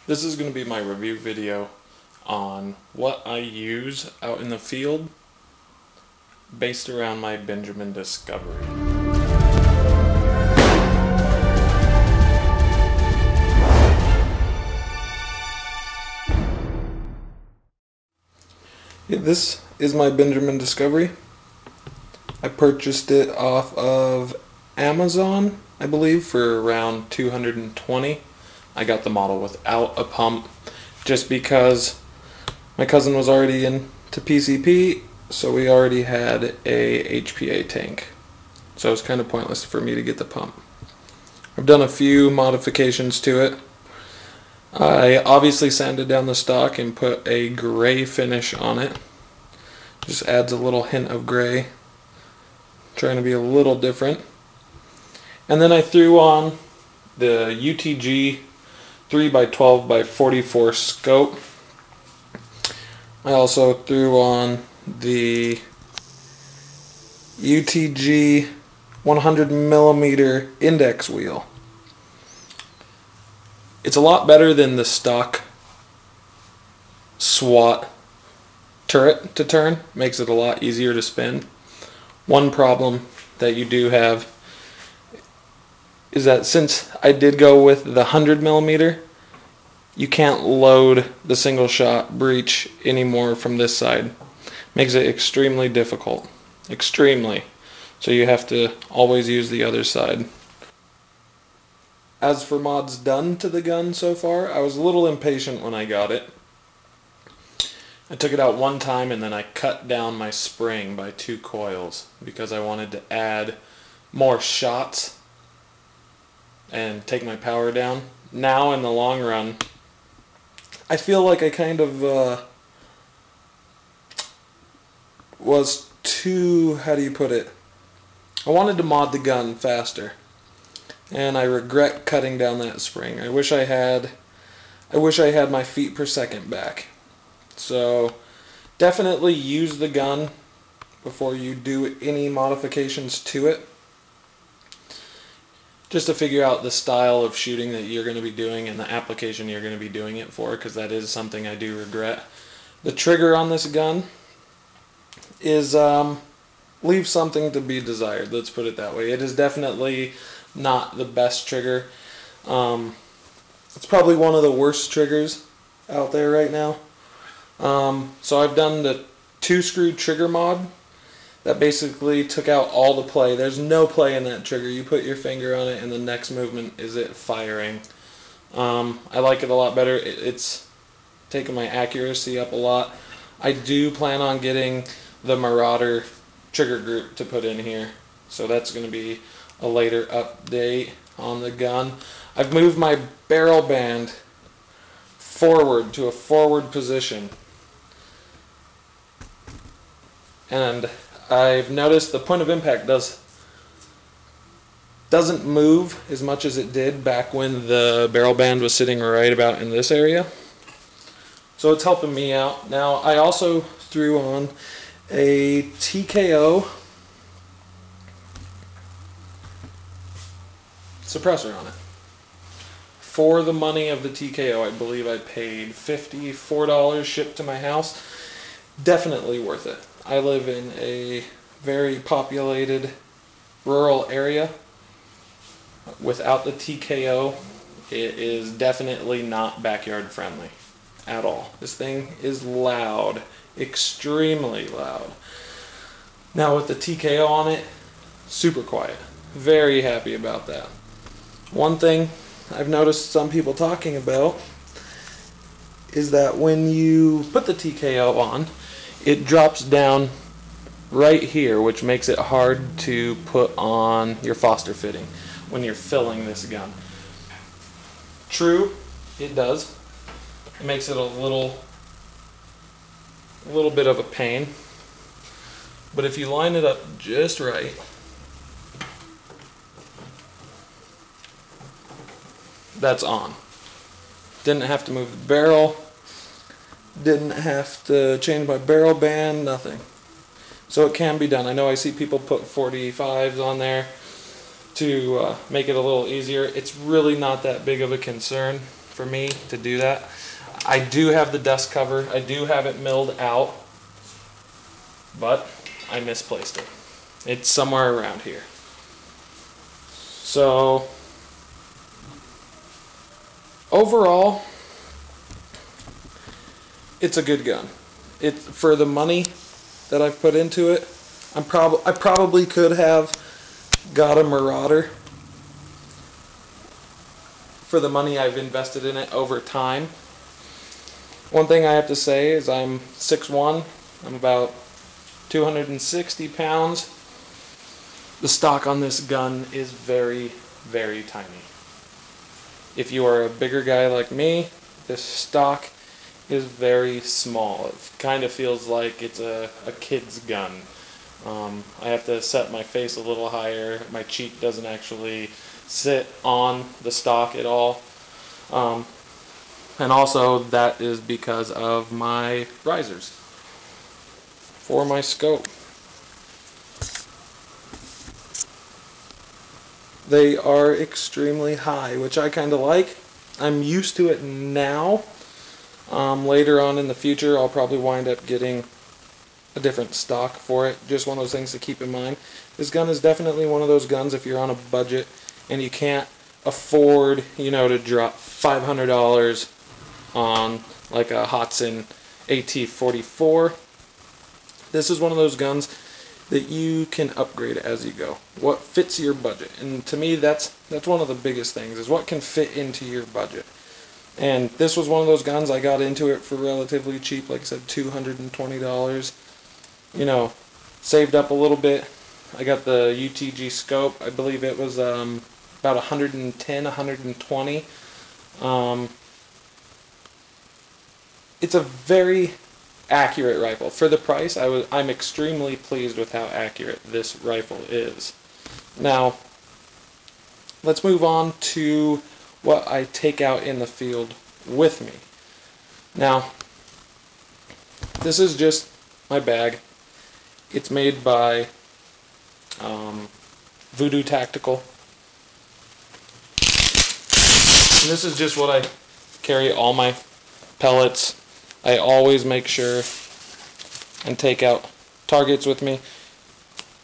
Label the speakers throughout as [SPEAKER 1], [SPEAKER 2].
[SPEAKER 1] This is going to be my review video on what I use out in the field based around my Benjamin Discovery. This is my Benjamin Discovery. I purchased it off of Amazon, I believe, for around $220. I got the model without a pump just because my cousin was already into PCP, so we already had a HPA tank. So it was kind of pointless for me to get the pump. I've done a few modifications to it. I obviously sanded down the stock and put a gray finish on it. Just adds a little hint of gray. Trying to be a little different. And then I threw on the UTG 3x12x44 scope. I also threw on the UTG 100mm index wheel. It's a lot better than the stock SWAT turret to turn. Makes it a lot easier to spin. One problem that you do have is that since I did go with the 100mm, you can't load the single shot breech anymore from this side. Makes it extremely difficult. Extremely. So you have to always use the other side. As for mods done to the gun so far, I was a little impatient when I got it. I took it out one time and then I cut down my spring by 2 coils because I wanted to add more shots and take my power down. Now in the long run, I feel like I kind of was too, how do you put it? I wanted to mod the gun faster, and I regret cutting down that spring. I wish I had my feet per second back. So definitely use the gun before you do any modifications to it, just to figure out the style of shooting that you're going to be doing and the application you're going to be doing it for, because that is something I do regret. The trigger on this gun is leaves something to be desired, let's put it that way. It is definitely not the best trigger. It's probably one of the worst triggers out there right now. So I've done the 2-screw trigger mod that basically took out all the play. There's no play in that trigger. You put your finger on it and the next movement is it firing. I like it a lot better. It's taken my accuracy up a lot. I do plan on getting the Marauder trigger group to put in here, so that's going to be a later update on the gun. I've moved my barrel band forward to a forward position, and I've noticed the point of impact doesn't move as much as it did back when the barrel band was sitting right about in this area. So it's helping me out. Now I also threw on a TKO suppressor on it. For the money of the TKO, I believe I paid $54 shipped to my house. Definitely worth it. I live in a very populated rural area. Without the TKO, it is definitely not backyard friendly at all. This thing is loud, extremely loud. Now with the TKO on it, super quiet. Very happy about that. One thing I've noticed some people talking about is that when you put the TKO on, it drops down right here, which makes it hard to put on your Foster fitting when you're filling this gun. True, it does. It makes it a little bit of a pain, but if you line it up just right, that's on. Didn't have to move the barrel, didn't have to change my barrel band, nothing. So it can be done. I know I see people put 45s on there to make it a little easier. It's really not that big of a concern for me to do that. I do have the dust cover. I do have it milled out, but I misplaced it. It's somewhere around here. So overall, it's a good gun. For the money that I've put into it, I probably could have got a Marauder for the money I've invested in it over time. One thing I have to say is I'm 6'1", I'm about 260 pounds. The stock on this gun is very, very tiny. If you are a bigger guy like me, this stock is very small. It kind of feels like it's a kid's gun. I have to set my face a little higher. My cheek doesn't actually sit on the stock at all. And also that is because of my risers for my scope. They are extremely high, which I kind of like. I'm used to it now. Later on in the future, I'll probably wind up getting a different stock for it. Just one of those things to keep in mind. This gun is definitely one of those guns if you're on a budget and you can't afford, to drop $500 on like a Hotson AT-44. This is one of those guns that you can upgrade as you go. What fits your budget? And to me, that's one of the biggest things, is what can fit into your budget. And this was one of those guns. I got into it for relatively cheap, like I said, $220. Saved up a little bit. I got the UTG scope. I believe it was about 110, 120. It's a very accurate rifle. For the price, I'm extremely pleased with how accurate this rifle is. Now, let's move on to what I take out in the field with me. Now, this is just my bag. It's made by Voodoo Tactical. And this is just what I carry all my pellets. I always make sure and take out targets with me.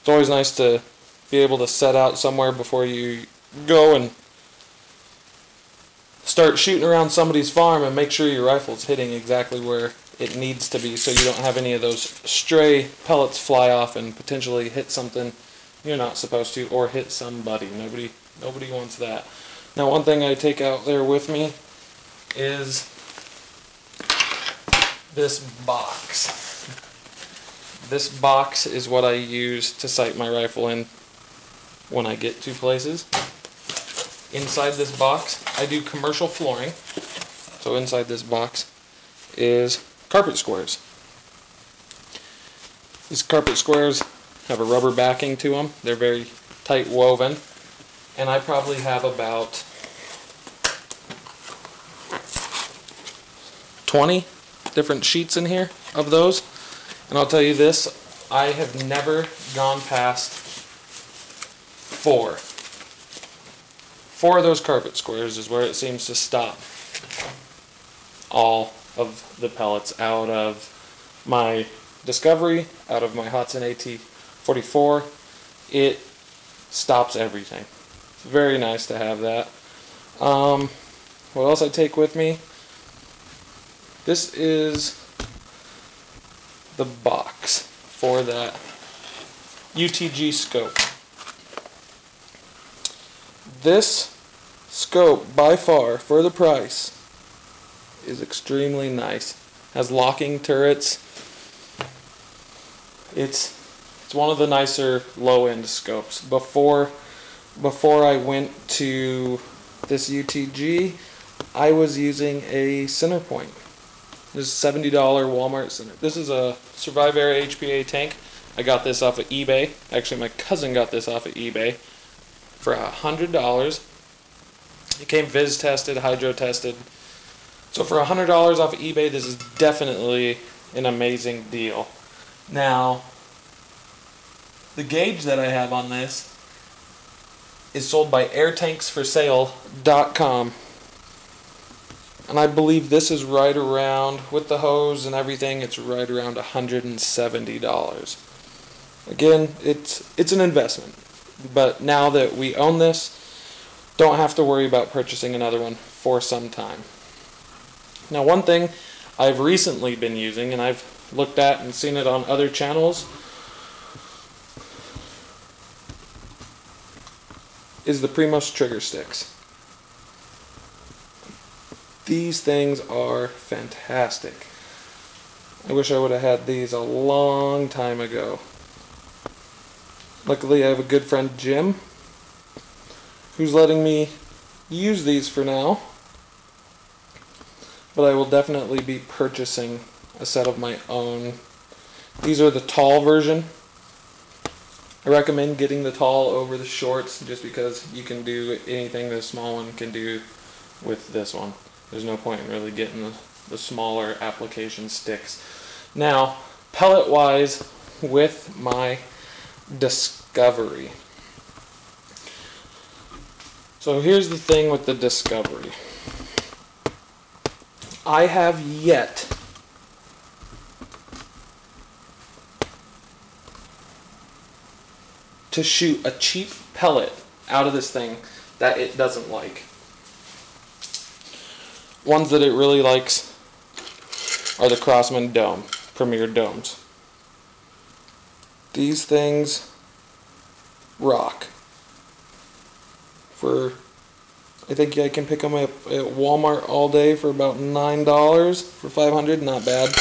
[SPEAKER 1] It's always nice to be able to set out somewhere before you go and start shooting around somebody's farm and make sure your rifle's hitting exactly where it needs to be, so you don't have any of those stray pellets fly off and potentially hit something you're not supposed to, or hit somebody. Nobody wants that. Now, one thing I take out there with me is this box. This box is what I use to sight my rifle in when I get to places. Inside this box, I do commercial flooring. So inside this box is carpet squares. These carpet squares have a rubber backing to them. They're very tight woven. And I probably have about 20 different sheets in here of those. And I'll tell you this, I have never gone past 4. 4 of those carpet squares is where it seems to stop all of the pellets out of my Discovery, out of my Hotson AT-44. It stops everything. It's very nice to have that. What else I take with me? This is the box for that UTG scope. This scope, by far, for the price, is extremely nice. Has locking turrets. It's one of the nicer low-end scopes. Before I went to this UTG, I was using a Centerpoint. This is $70 Walmart Center. This is a Survive Air HPA tank. I got this off of eBay. Actually, my cousin got this off of eBay for $100. It came Viz tested, hydro tested. So for $100 off of eBay, this is definitely an amazing deal. Now, the gauge that I have on this is sold by airtanksforsale.com. And I believe this is right around, with the hose and everything, it's right around $170. Again, it's an investment. But now that we own this, don't have to worry about purchasing another one for some time. Now, one thing I've recently been using, and I've looked at and seen it on other channels, is the Primos trigger sticks. These things are fantastic. I wish I would have had these a long time ago. Luckily, I have a good friend, Jim, who's letting me use these for now. But I will definitely be purchasing a set of my own. These are the tall version. I recommend getting the tall over the shorts just because you can do anything the small one can do with this one. There's no point in really getting the smaller application sticks. Now, pellet wise, with my Discovery. So here's the thing with the Discovery. I have yet to shoot a cheap pellet out of this thing that it doesn't like. Ones that it really likes are the Crosman Dome, Premier Domes. These things rock. I think I can pick them up at Walmart all day for about $9 for 500, not bad.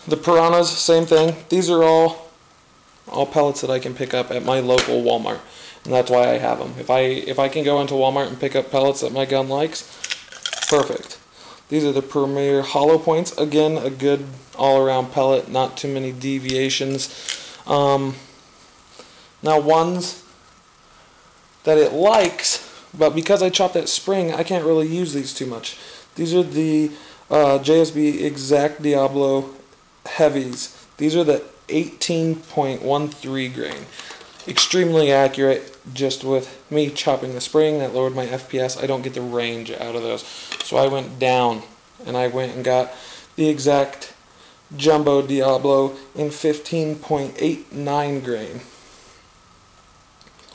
[SPEAKER 1] The Piranhas, same thing. These are all pellets that I can pick up at my local Walmart, and that's why I have them. If I can go into Walmart and pick up pellets that my gun likes, perfect. These are the Premier Hollow Points. Again, a good all-around pellet, not too many deviations. Now, ones that it likes, but because I chopped that spring, I can't really use these too much. These are the JSB Exact Diablo Heavies. These are the 18.13 grain. Extremely accurate. Just with me chopping the spring, that lowered my FPS. I don't get the range out of those. So I went down and I went and got the Exact Jumbo Diablo in 15.89 grain.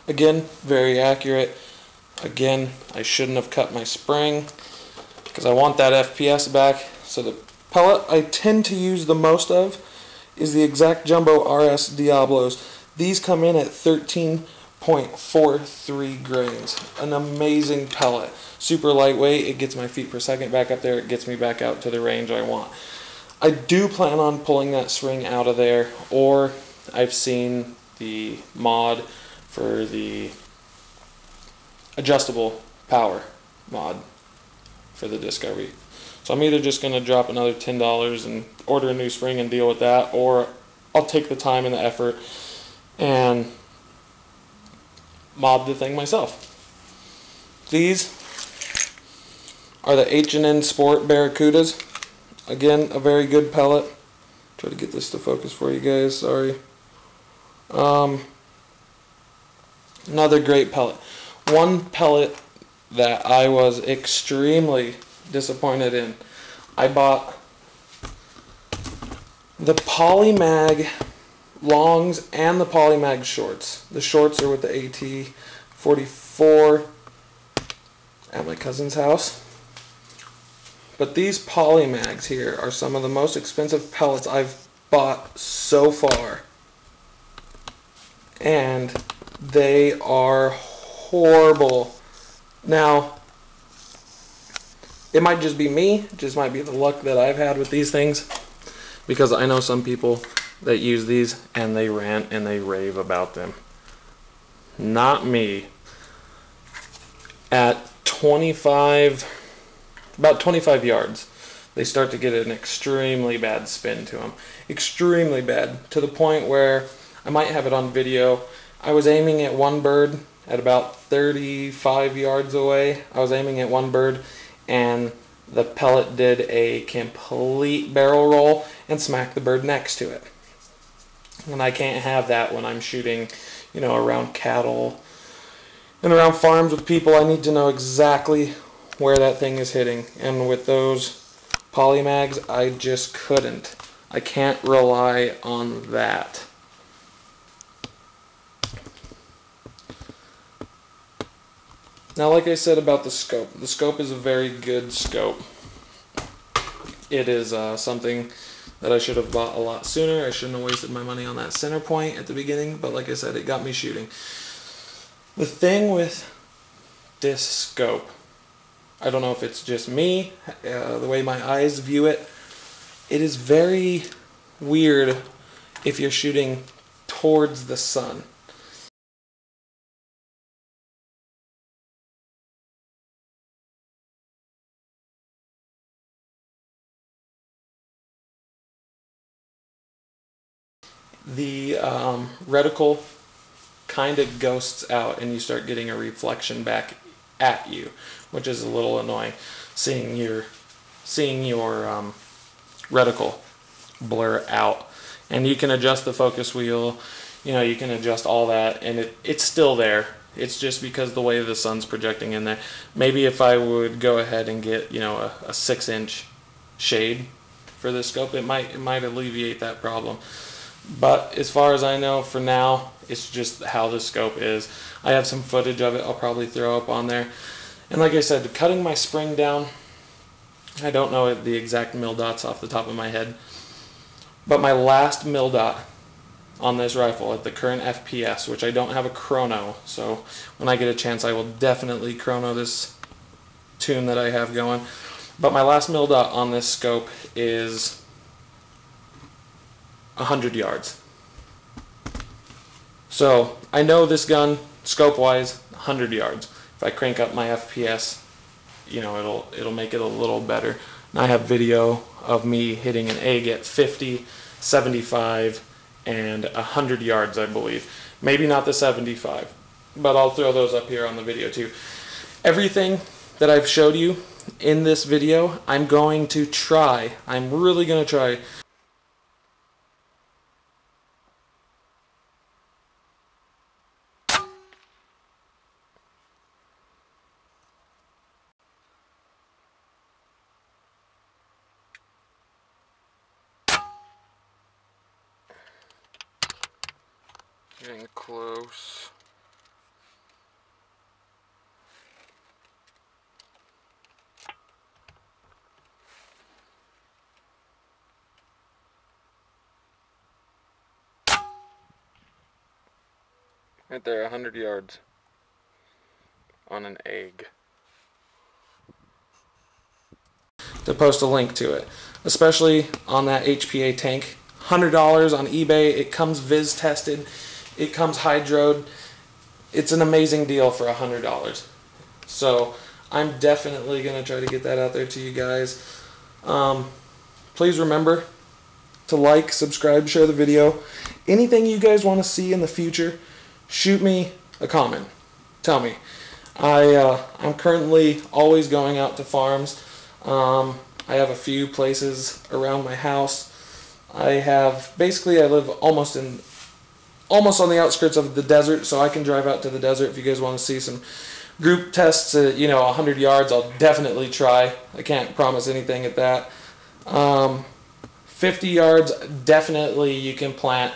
[SPEAKER 1] Again, very accurate. Again, I shouldn't have cut my spring because I want that FPS back. So the pellet I tend to use the most of is the Exact Jumbo RS Diablos. These come in at 13.43 grains. An amazing pellet. Super lightweight. It gets my feet per second back up there. It gets me back out to the range I want. I do plan on pulling that spring out of there, or I've seen the mod for the adjustable power mod for the Discovery. So I'm either just going to drop another $10 and order a new spring and deal with that, or I'll take the time and the effort and mod the thing myself. These are the H&N Sport Barracudas. Again, a very good pellet. Try to get this to focus for you guys, sorry. Another great pellet. One pellet that I was extremely disappointed in. I bought the Polymag longs and the Polymag shorts. The shorts are with the AT-44 at my cousin's house. But these Polymags here are some of the most expensive pellets I've bought so far. And they are horrible. Now, it might just be me, it just might be the luck that I've had with these things, because I know some people that use these and they rant and they rave about them. Not me. At about 25 yards, they start to get an extremely bad spin to them. Extremely bad, to the point where I might have it on video. I was aiming at one bird at about 35 yards away. I was aiming at one bird and the pellet did a complete barrel roll and smacked the bird next to it. And I can't have that when I'm shooting, around cattle and around farms with people. I need to know exactly where that thing is hitting. And with those Polymags, I just couldn't. I can't rely on that. Now, like I said about the scope is a very good scope. It is something that I should have bought a lot sooner. I shouldn't have wasted my money on that center point at the beginning, but like I said, it got me shooting. The thing with this scope, I don't know if it's just me, the way my eyes view it, it is very weird if you're shooting towards the sun. The reticle kind of ghosts out and you start getting a reflection back at you, which is a little annoying, seeing your reticle blur out. And you can adjust the focus wheel, you can adjust all that, and it's still there. It's just because the way the sun's projecting in there. Maybe if I would go ahead and get a 6-inch shade for this scope, it might alleviate that problem. But as far as I know, for now, it's just how the scope is. I have some footage of it I'll probably throw up on there. And like I said, cutting my spring down, I don't know the exact mil dots off the top of my head, but my last mil dot on this rifle at the current FPS, which I don't have a chrono, so when I get a chance I will definitely chrono this tune that I have going. But my last mil dot on this scope is 100 yards. So I know this gun, scope wise, 100 yards. If I crank up my FPS, it'll make it a little better. And I have video of me hitting an egg at 50, 75, and 100 yards, I believe. Maybe not the 75, but I'll throw those up here on the video too. Everything that I've showed you in this video, I'm going to try. I'm really going to try. Getting close. Right there, 100 yards on an egg. To post a link to it, especially on that HPA tank. $100 on eBay. It comes viz tested. It comes hydroed. It's an amazing deal for $100. So I'm definitely going to try to get that out there to you guys. Please remember to like, subscribe, share the video. Anything you guys want to see in the future, shoot me a comment. Tell me. I'm currently always going out to farms. I have a few places around my house. I live almost on the outskirts of the desert, so I can drive out to the desert. If you guys want to see some group tests at 100 yards, I'll definitely try. I can't promise anything at that. 50 yards, definitely you can plant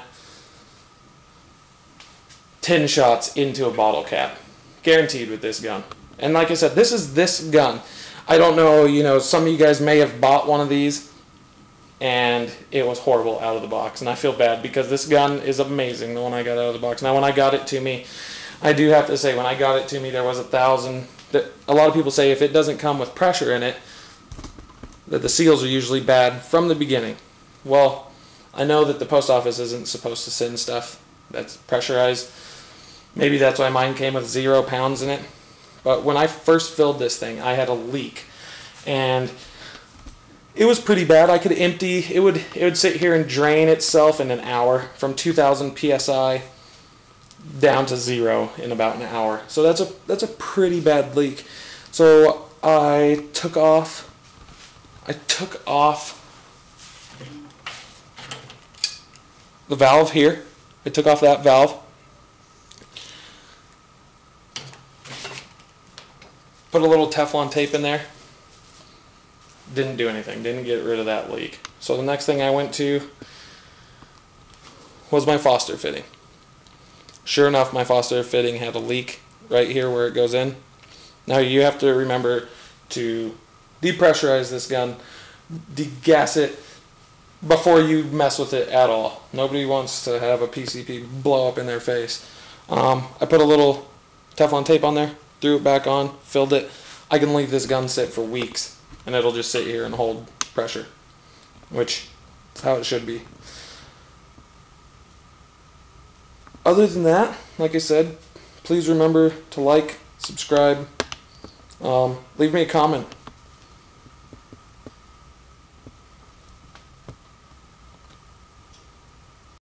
[SPEAKER 1] 10 shots into a bottle cap. Guaranteed with this gun. And like I said, this is this gun. I don't know, some of you guys may have bought one of these and it was horrible out of the box. And I feel bad because this gun is amazing, the one I got out of the box. Now, when I got it to me, I do have to say, when I got it to me, there was 1,000. A lot of people say if it doesn't come with pressure in it, that the seals are usually bad from the beginning. Well, I know that the post office isn't supposed to send stuff that's pressurized. Maybe that's why mine came with 0 pounds in it. But when I first filled this thing, I had a leak. And it was pretty bad. I could empty, it would sit here and drain itself in an hour from 2,000 PSI down to 0 in about an hour. So that's a pretty bad leak. So I took off the valve here. I took off that valve. Put a little Teflon tape in there. Didn't do anything. Didn't get rid of that leak. So the next thing I went to was my Foster fitting. Sure enough, my Foster fitting had a leak right here where it goes in. Now you have to remember to depressurize this gun, degas it before you mess with it at all. Nobody wants to have a PCP blow up in their face. I put a little Teflon tape on there, threw it back on, filled it. I can leave this gun sit for weeks and it'll just sit here and hold pressure, which is how it should be. Other than that, like I said, please remember to like, subscribe, leave me a comment.